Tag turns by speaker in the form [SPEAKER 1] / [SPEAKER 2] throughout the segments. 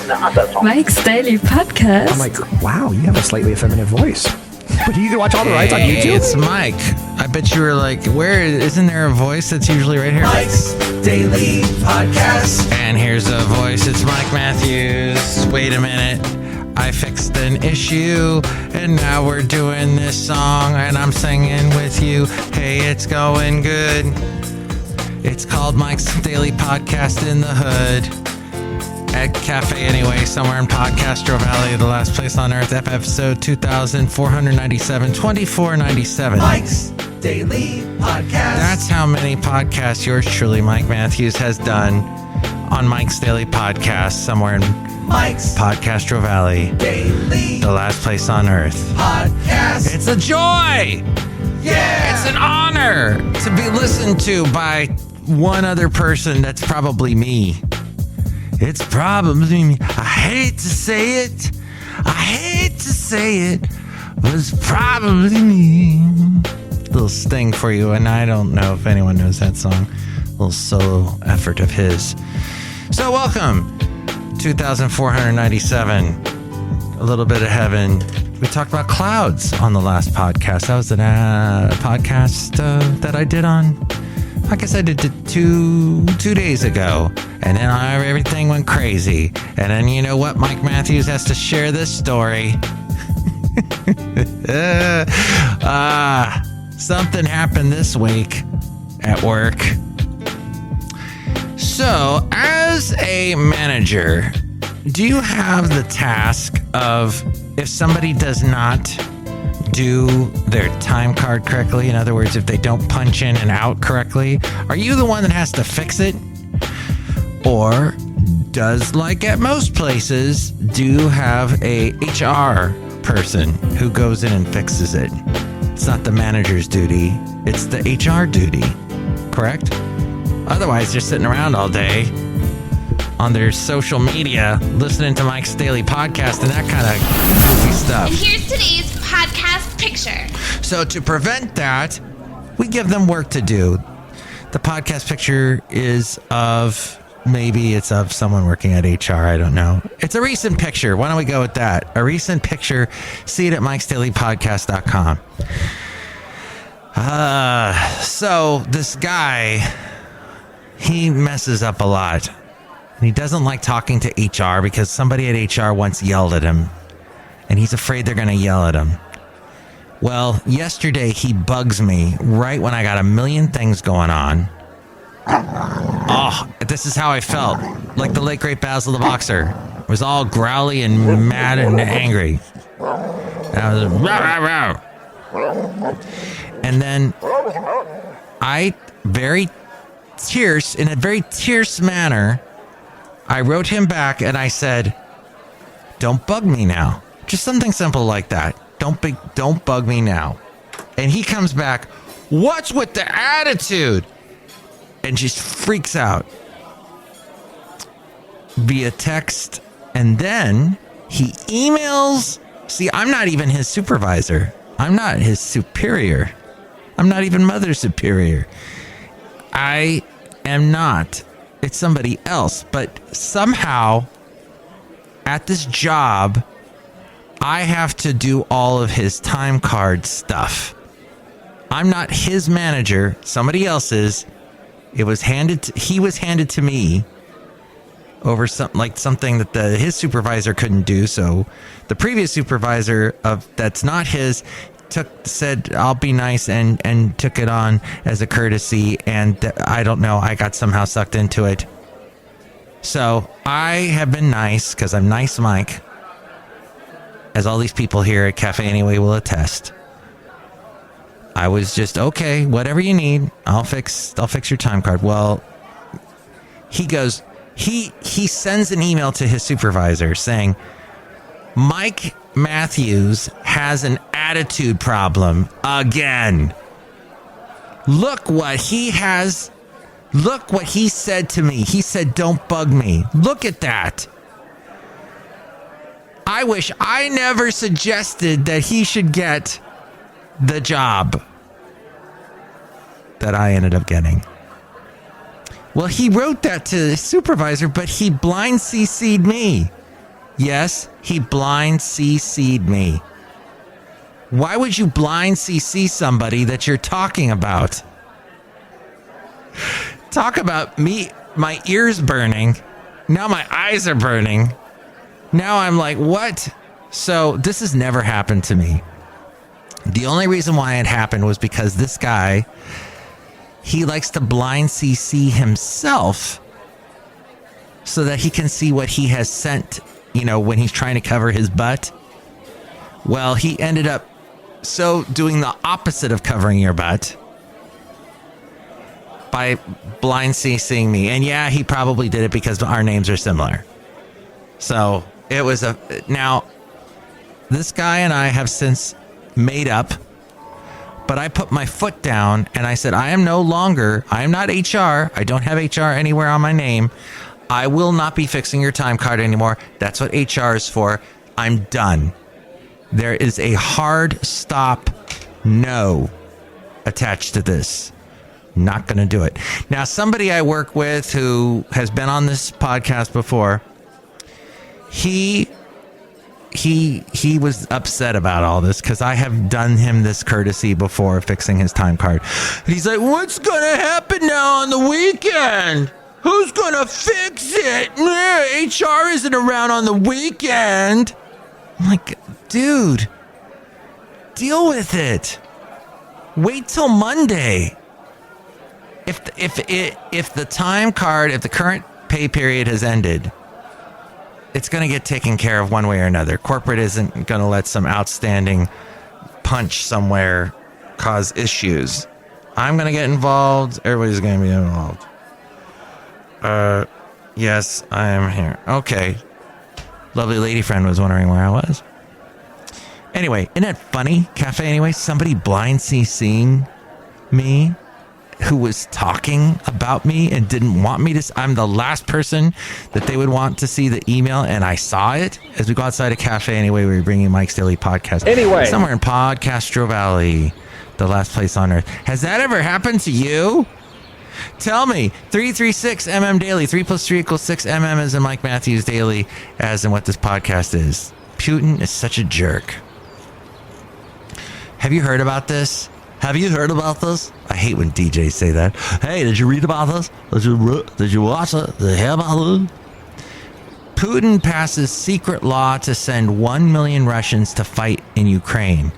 [SPEAKER 1] Mike's Daily Podcast.
[SPEAKER 2] I'm like, wow, you have a slightly effeminate voice. But you can watch all the rides on YouTube.
[SPEAKER 3] It's Mike. I bet you were like, where isn't there a voice that's usually right here?
[SPEAKER 4] Mike's Daily Podcast.
[SPEAKER 3] And here's a voice. It's Mike Matthews. Wait a minute. I fixed an issue, and now we're doing this song, and I'm singing with you. Hey, it's going good. It's called Mike's Daily Podcast in the Hood. At Cafe Anyway, somewhere in Podcastro Valley, the last place on earth, episode 2497, 2497.
[SPEAKER 4] Mike's Daily Podcast.
[SPEAKER 3] That's how many podcasts yours truly, Mike Matthews, has done on Mike's Daily Podcast, somewhere in
[SPEAKER 4] Mike's
[SPEAKER 3] Podcastro Valley,
[SPEAKER 4] Daily
[SPEAKER 3] the last place on earth.
[SPEAKER 4] Podcast.
[SPEAKER 3] It's a joy!
[SPEAKER 4] Yeah!
[SPEAKER 3] It's an honor to be listened to by one other person that's probably me. It's probably me. I hate to say it. But it's probably me. Little sting for you, and I don't know if anyone knows that song. Little solo effort of his. So welcome, 2497. A little bit of heaven. We talked about clouds on the last podcast. That was a podcast that I did on. I guess I did it two days ago, and then everything went crazy. And then you know what? Mike Matthews has to share this story. Something happened this week at work. So, as a manager, do you have the task of, if somebody does not do their time card correctly, in other words, if they don't punch in and out correctly, are you the one that has to fix it? Or does, like at most places, do have a HR person who goes in and fixes it? It's not the manager's duty, it's the HR duty, correct? Otherwise, they're sitting around all day on their social media listening to Mike's Daily Podcast and that kind of goofy stuff.
[SPEAKER 5] And here's today's podcast picture.
[SPEAKER 3] So to prevent that, we give them work to do. The podcast picture is of, maybe it's of someone working at HR, I don't know. It's a recent picture. Why don't we go with that? A recent picture. See it at MikesDailyPodcast.com. So this guy, he messes up a lot. And he doesn't like talking to HR because somebody at HR once yelled at him. And he's afraid they're going to yell at him. Well, yesterday he bugs me right when I got a million things going on. Oh, this is how I felt. Like the late great Basil the Boxer. It was all growly and mad and angry. And I was like, rah, rah, rah. And then I, in a very terse manner, I wrote him back and I said, don't bug me now. Just something simple like that. Don't bug me now. And he comes back, what's with the attitude? And just freaks out via text. And then he emails. See, I'm not even his supervisor. I'm not his superior. I'm not even mother superior. I am not. It's somebody else. But somehow at this job, I have to do all of his time card stuff. I'm not his manager. Somebody else is. He was handed to me over something that his supervisor couldn't do. So the previous supervisor that's not his said, I'll be nice and took it on as a courtesy. And I don't know, I got somehow sucked into it. So I have been nice because I'm nice Mike, as all these people here at Cafe Anyway will attest. I was just, okay, whatever you need, I'll fix your time card. Well, he goes, he sends an email to his supervisor saying, Mike Matthews has an attitude problem again. Look what he said to me. He said, don't bug me. Look at that. I wish I never suggested that he should get the job that I ended up getting. Well, he wrote that to his supervisor, but he blind CC'd me. Yes, he blind CC'd me. Why would you blind CC somebody that you're talking about? Talk about me, my ears burning. Now my eyes are burning. Now I'm like, what? So this has never happened to me. The only reason why it happened was because this guy, he likes to blind CC himself so that he can see what he has sent, when he's trying to cover his butt. Well, he ended up doing the opposite of covering your butt by blind CCing me. And yeah, he probably did it because our names are similar. So it was now this guy and I have since made up, but I put my foot down and I said, I am not HR. I don't have HR anywhere on my name. I will not be fixing your time card anymore. That's what HR is for. I'm done. There is a hard stop no attached to this. Not going to do it. Now, somebody I work with who has been on this podcast before, he was upset about all this because I have done him this courtesy before fixing his time card. He's like, what's going to happen now on the weekend? Who's going to fix it? HR isn't around on the weekend. I'm like, dude, deal with it. Wait till Monday. If the time card, if the current pay period has ended, it's going to get taken care of one way or another. Corporate isn't going to let some outstanding punch somewhere cause issues. I'm going to get involved. Everybody's going to be involved. Yes, I am here. Okay. Lovely lady friend was wondering where I was. Anyway, isn't that funny? Cafe anyway, somebody blind CCing me who was talking about me and didn't want me to. I'm the last person that they would want to see the email, and I saw it as we go outside a cafe anyway. We were bringing Mike's Daily Podcast. Anyway, somewhere in Podcastro Valley, the last place on earth. Has that ever happened to you? Tell me. 336mm Daily. 3 + 3 = 6. MM as in Mike Matthews Daily, as in what this podcast is. Putin is such a jerk. Have you heard about this? Have you heard about this? I hate when DJs say that. Hey, did you read about this? Did you watch it? Did you hear about it? Putin passes secret law to send 1 million Russians to fight in Ukraine.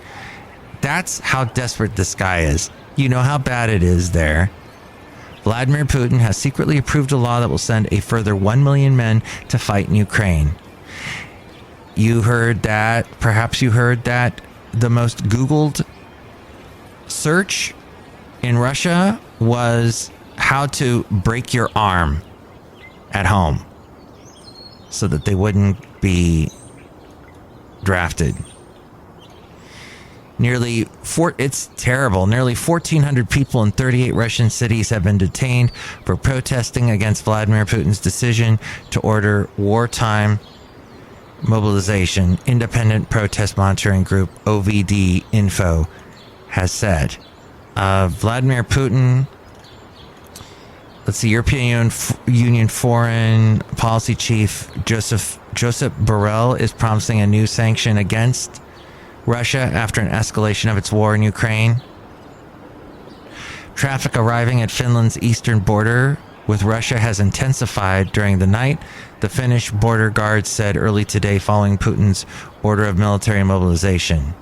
[SPEAKER 3] That's how desperate this guy is. You know how bad it is there. Vladimir Putin has secretly approved a law that will send a further 1 million men to fight in Ukraine. You heard that. Perhaps you heard that the most Googled search in Russia was how to break your arm at home so that they wouldn't be drafted. It's terrible. Nearly 1,400 people in 38 Russian cities have been detained for protesting against Vladimir Putin's decision to order wartime mobilization. Independent protest monitoring group OVD Info has said. Vladimir Putin, European Union Foreign Policy Chief Joseph Borrell is promising a new sanction against Russia after an escalation of its war in Ukraine. Traffic arriving at Finland's eastern border with Russia has intensified during the night, the Finnish border guard said early today following Putin's order of military mobilization.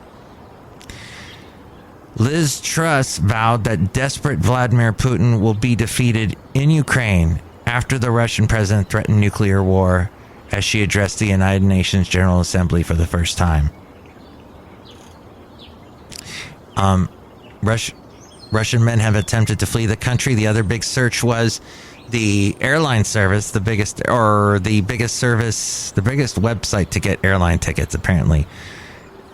[SPEAKER 3] Liz Truss vowed that desperate Vladimir Putin will be defeated in Ukraine after the Russian president threatened nuclear war as she addressed the United Nations General Assembly for the first time. Russian men have attempted to flee the country. The other big search was the airline service, the biggest website to get airline tickets, apparently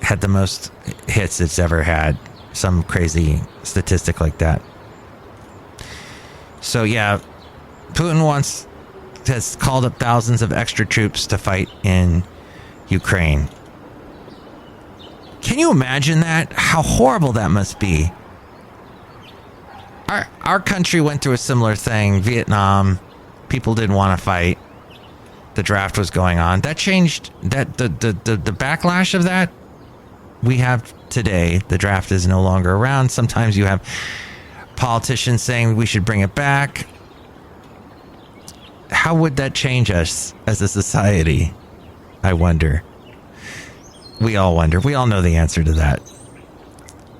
[SPEAKER 3] had the most hits it's ever had. Some crazy statistic like that. So yeah, Putin has called up thousands of extra troops to fight in Ukraine. Can you imagine that? How horrible that must be. Our country went through a similar thing. Vietnam, people didn't want to fight. the draft was going on. That changed that the backlash of that we have today. The draft is no longer around. Sometimes you have politicians saying we should bring it back. How would that change us as a society? I wonder. We all wonder. We all know the answer to that.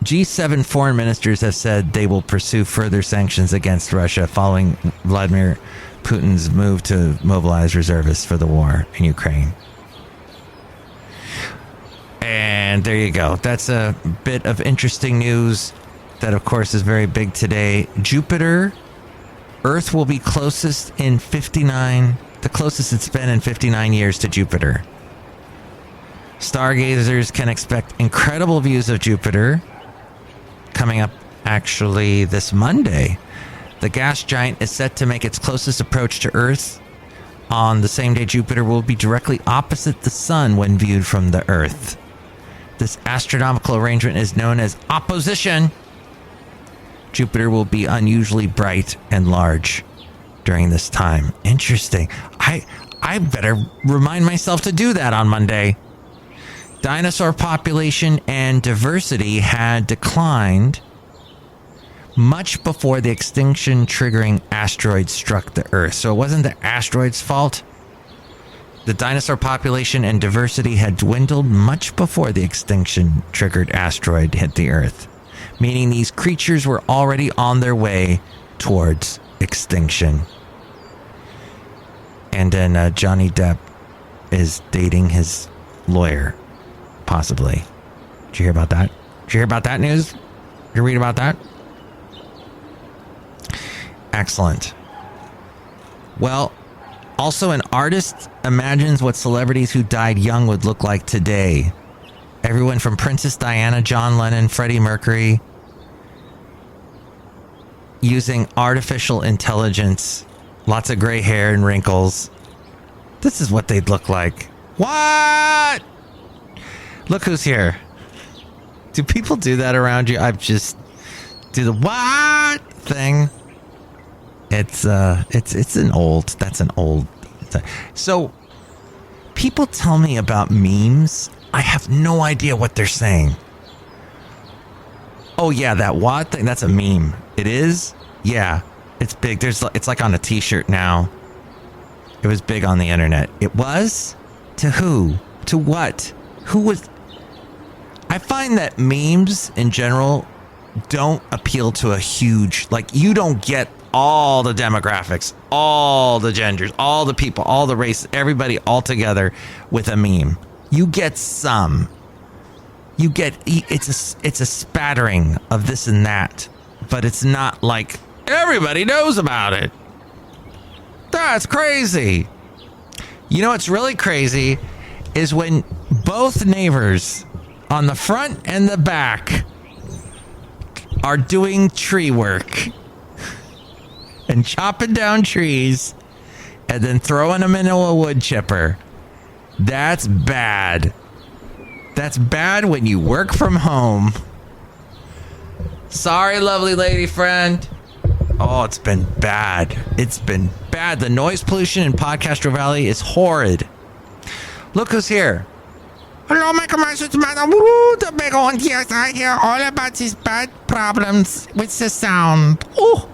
[SPEAKER 3] G7 foreign ministers have said they will pursue further sanctions against Russia following Vladimir Putin's move to mobilize reservists for the war in Ukraine. And there you go. That's a bit of interesting news that, of course, is very big today. Jupiter, Earth will be the closest it's been in 59 years to Jupiter. Stargazers can expect incredible views of Jupiter coming up actually this Monday. The gas giant is set to make its closest approach to Earth on the same day Jupiter will be directly opposite the sun when viewed from the Earth. This astronomical arrangement is known as opposition. Jupiter will be unusually bright and large during this time. Interesting. I better remind myself to do that on Monday. Dinosaur population and diversity had declined much before the extinction triggering asteroid struck the Earth. So it wasn't the asteroid's fault. The dinosaur population and diversity had dwindled much before the extinction triggered asteroid hit the Earth, meaning these creatures were already on their way towards extinction. And then Johnny Depp is dating his lawyer, possibly. Did you hear about that? Did you hear about that news? Did you read about that? Excellent. Well, also an artist imagines what celebrities who died young would look like today. Everyone from Princess Diana, John Lennon, Freddie Mercury, using artificial intelligence, lots of gray hair and wrinkles. This is what they'd look like. What? Look who's here. Do people do that around you? I've just do the what thing. It's an old. That's an old thing. So people tell me about memes. I have no idea what they're saying. Oh yeah, that what thing? That's a meme. It is? Yeah. It's big. It's like on a t-shirt now. It was big on the internet. It was? To who? To what? Who was? I find that memes in general don't appeal to a huge, like, you don't get all the demographics, all the genders, all the people, all the races, everybody all together with a meme. You get some. You get, it's a spattering of this and that, but it's not like everybody knows about it. That's crazy. You know what's really crazy is when both neighbors on the front and the back are doing tree work and chopping down trees and then throwing them into a wood chipper. That's bad. That's bad when you work from home. Sorry, lovely lady friend. Oh, it's been bad. It's been bad. The noise pollution in Podcastro Valley is horrid. Look who's here. Hello, my commercial. It's Madame Rootabega, and yes, I hear all about these bad problems with the sound. Oh,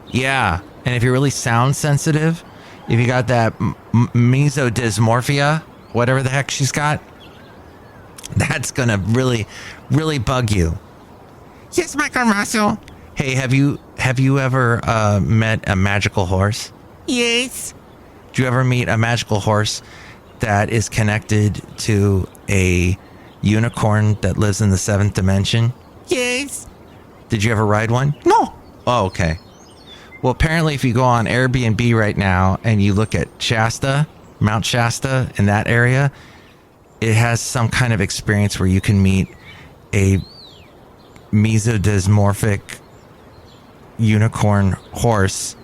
[SPEAKER 3] yeah. And if you're really sound sensitive, if you got that mesodysmorphia, whatever the heck she's got, that's gonna really, really bug you. Yes, my commercial. Hey, have you ever met a magical horse? Yes. Did you ever meet a magical horse that is connected to a unicorn that lives in the 7th dimension? Yes. Did you ever ride one? No. Oh, okay. Well, apparently if you go on Airbnb right now and you look at Shasta, Mount Shasta in that area, it has some kind of experience where you can meet a mesodysmorphic unicorn horse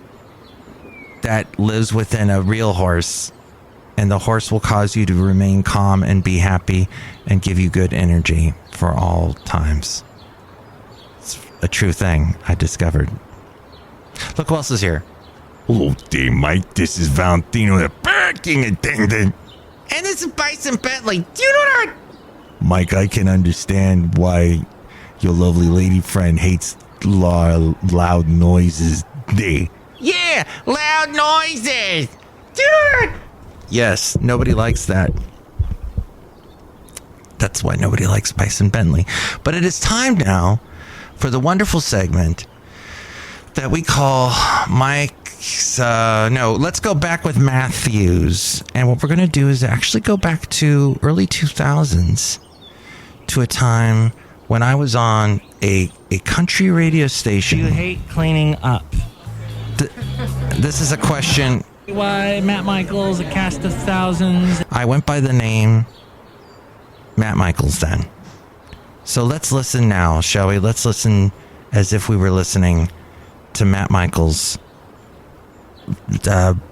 [SPEAKER 3] that lives within a real horse, and the horse will cause you to remain calm and be happy and give you good energy for all times. It's a true thing I discovered. Look who else is here.
[SPEAKER 6] Hello there, Mike. This is Valentino, the
[SPEAKER 3] parking attendant. And this is Bison Bentley. Do you know what? Mike, I can understand why your lovely lady friend hates loud noises. Yeah, loud noises. Do you know what? Yes, nobody likes that. That's why nobody likes Bison Bentley. But it is time now for the wonderful segment that we call Mike's... let's go back with Matthews. And what we're going to do is actually go back to early 2000s to a time when I was on a country radio station.
[SPEAKER 6] Do you hate cleaning up?
[SPEAKER 3] This is a question...
[SPEAKER 6] Why Matt Michaels, a cast of thousands.
[SPEAKER 3] I went by the name Matt Michaels then. So let's listen now, shall we? Let's listen as if we were listening to Matt Michaels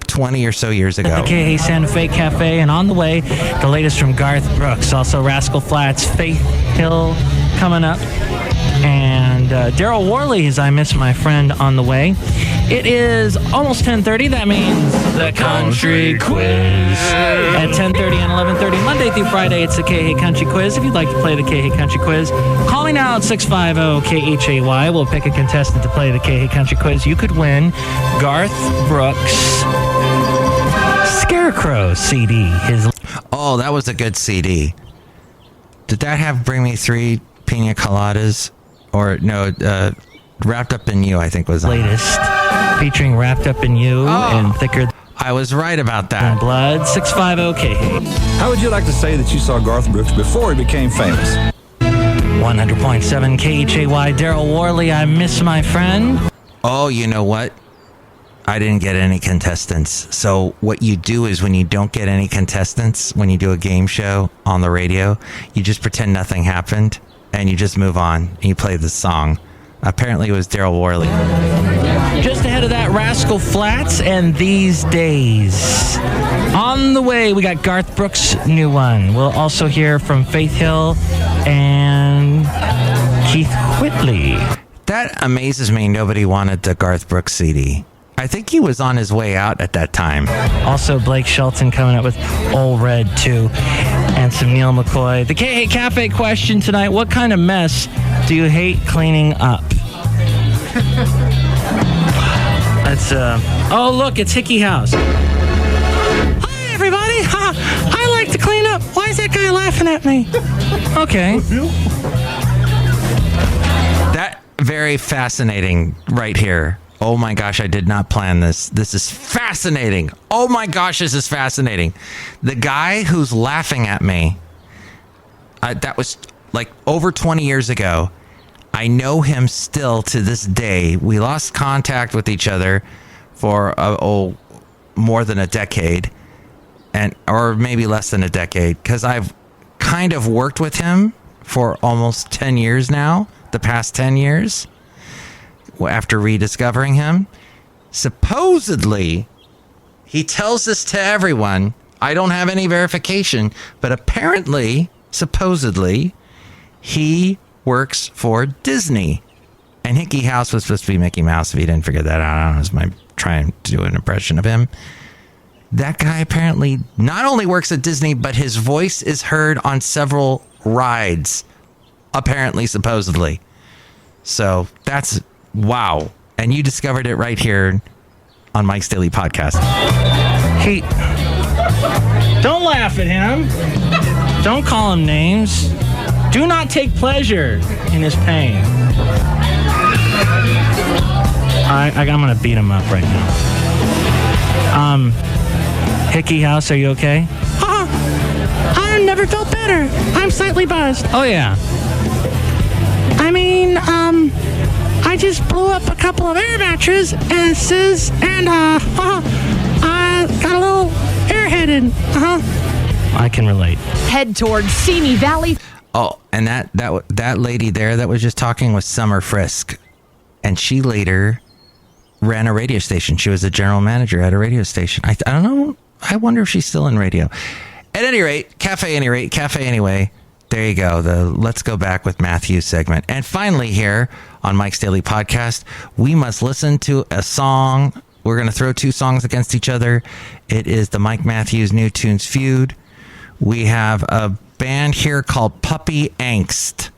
[SPEAKER 3] 20 or so years ago.
[SPEAKER 6] At the KA Santa Fe Cafe, and on the way, the latest from Garth Brooks. Also Rascal Flatts, Faith Hill coming up. And Daryl Worley's I Miss My Friend on the way. It is almost 10:30. That means the Country Quiz. At 10:30 and 11:30, Monday through Friday, it's the KH Country Quiz. If you'd like to play the KH Country Quiz, call me now at 650-KHAY. We'll pick a contestant to play the KH Country Quiz. You could win Garth Brooks' Scarecrow CD.
[SPEAKER 3] Oh, that was a good CD. Did that have Bring Me Three Pina Coladas? Or, no, Wrapped Up in You, I think was on.
[SPEAKER 6] Latest, featuring Wrapped Up in You and Thicker
[SPEAKER 3] I was right about
[SPEAKER 6] Than
[SPEAKER 3] that.
[SPEAKER 6] Blood. 650-KH.
[SPEAKER 7] How would you like to say that you saw Garth Brooks before he became famous?
[SPEAKER 6] 100.7 KHAY. Daryl Worley, I Miss My Friend.
[SPEAKER 3] Oh, you know what? I didn't get any contestants. So what you do is when you don't get any contestants, when you do a game show on the radio, you just pretend nothing happened and you just move on and you play the song. Apparently it was Daryl Worley.
[SPEAKER 6] Just ahead of that, Rascal Flatts and These Days. On the way, we got Garth Brooks' new one. We'll also hear from Faith Hill and Keith Whitley.
[SPEAKER 3] That amazes me. Nobody wanted the Garth Brooks CD. I think he was on his way out at that time.
[SPEAKER 6] Also, Blake Shelton coming up with Old Red 2 and some Neil McCoy. The KH Cafe question tonight, what kind of mess do you hate cleaning up? That's, oh, look, it's Hickey House. Hi, everybody. I like to clean up. Why is that guy laughing at me? Okay.
[SPEAKER 3] That very fascinating right here. Oh my gosh, I did not plan this. This is fascinating. Oh my gosh, this is fascinating. The guy who's laughing at me, that was like over 20 years ago. I know him still to this day. We lost contact with each other for more than a decade, or maybe less than a decade, because I've kind of worked with him for almost 10 years now, the past 10 years. After rediscovering him, supposedly, he tells this to everyone. I don't have any verification, but apparently, supposedly, he works for Disney. And Hickey House was supposed to be Mickey Mouse. If you didn't figure that out, I don't know. It's my trying to do an impression of him. That guy apparently not only works at Disney, but his voice is heard on several rides. Apparently, supposedly. So that's wow. And you discovered it right here on Mike's Daily Podcast.
[SPEAKER 6] Hey, don't laugh at him. Don't call him names. Do not take pleasure in his pain. I'm going to beat him up right now. Hickey House, are you okay? I never felt better. I'm slightly buzzed. Oh, yeah. I mean, I just blew up a couple of air mattresses and, I got a little airheaded. I can relate.
[SPEAKER 1] Head towards Simi Valley.
[SPEAKER 3] Oh, and that lady there that was just talking was Summer Frisk. And she later ran a radio station. She was a general manager at a radio station. I don't know. I wonder if she's still in radio. At any rate, Cafe Anyway. There you go. The Let's Go Back with Matthew segment. And finally here on Mike's Daily Podcast, we must listen to a song We're going to throw two songs against each other. It is the Mike Matthews New Tunes Feud. We have a band here called Puppy Angst.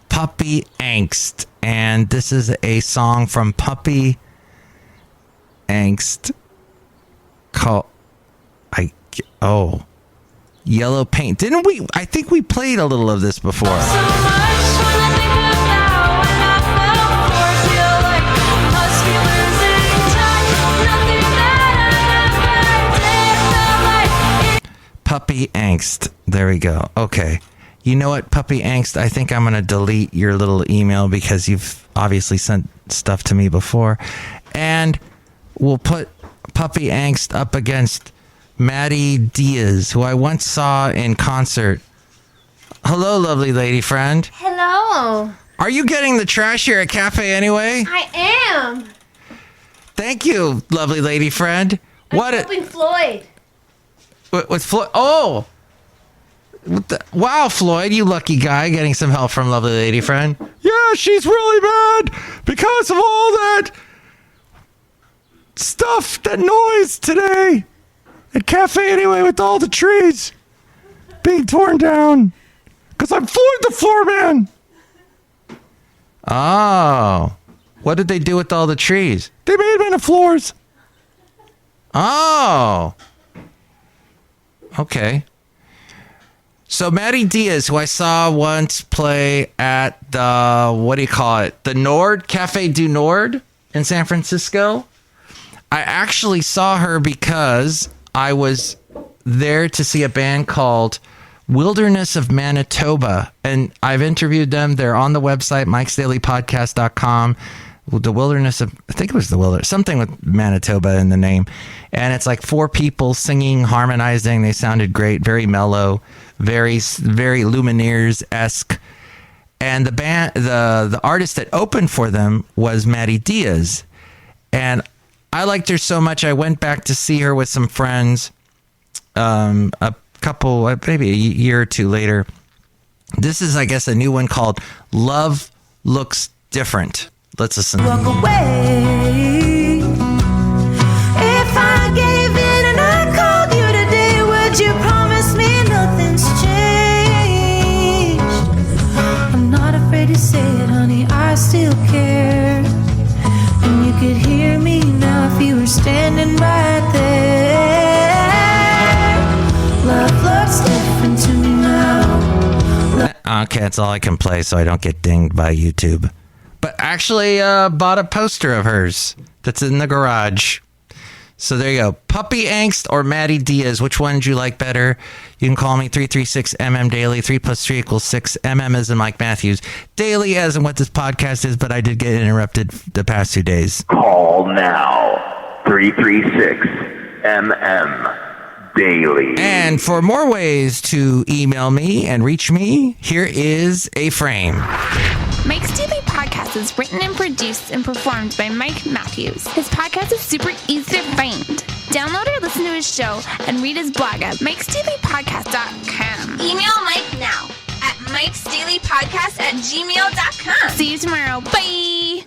[SPEAKER 3] Puppy Angst. And this is a song from Puppy Angst called Yellow Paint. Didn't we? I think we played a little of this before. Puppy Angst. There we go. Okay. You know what, Puppy Angst? I think I'm going to delete your little email because you've obviously sent stuff to me before. And we'll put Puppy Angst up against Maddie Diaz, who I once saw in concert. Hello, lovely lady friend.
[SPEAKER 8] Hello.
[SPEAKER 3] Are you getting the trash here at Cafe Anyway?
[SPEAKER 8] I am.
[SPEAKER 3] Thank you, lovely lady friend.
[SPEAKER 8] I'm helping Floyd.
[SPEAKER 3] With Floyd? Oh! Wow, Floyd, you lucky guy, getting some help from lovely lady friend. Yeah, she's really mad because of all that stuff, that noise today at Cafe Anyway with all the trees being torn down. Because I'm Floyd the Floorman. Oh. What did they do with all the trees? They made them into floors. Oh. Okay. So Maddie Diaz, who I saw once play at the Nord, Cafe du Nord in San Francisco. I actually saw her because I was there to see a band called Wilderness of Manitoba, and I've interviewed them. They're on the website, MikesDailyPodcast.com. The Wilderness of, I think it was the Wilderness, something with Manitoba in the name. And it's like four people singing, harmonizing. They sounded great, very mellow, very, very Lumineers-esque. And the band, the artist that opened for them was Maddie Diaz. And I liked her so much, I went back to see her with some friends a couple, maybe a year or two later. This is, I guess, a new one called Love Looks Different. Let's listen.
[SPEAKER 9] Walk away. If I gave in and I called you today, would you promise me nothing's changed? I'm not afraid to say it, honey, I still care. And you could hear me now if you were standing right there. Love looks different to me now.
[SPEAKER 3] Okay, that's all I can play so I don't get dinged by YouTube. But actually bought a poster of hers that's in the garage. So there you go. Puppy Angst or Maddie Diaz. Which one do you like better? You can call me 336-MM Daily. 3 + 3 = 6. MM as in Mike Matthews. Daily as in what this podcast is, but I did get interrupted the past 2 days.
[SPEAKER 10] Call now. 336-MM Daily.
[SPEAKER 3] And for more ways to email me and reach me, here is a frame.
[SPEAKER 5] Mike's Daily Podcast is written and produced and performed by Mike Matthews. His podcast is super easy to find. Download or listen to his show and read his blog at MikesDailyPodcast.com. Email Mike now at MikesDailyPodcast@gmail.com. See you tomorrow. Bye!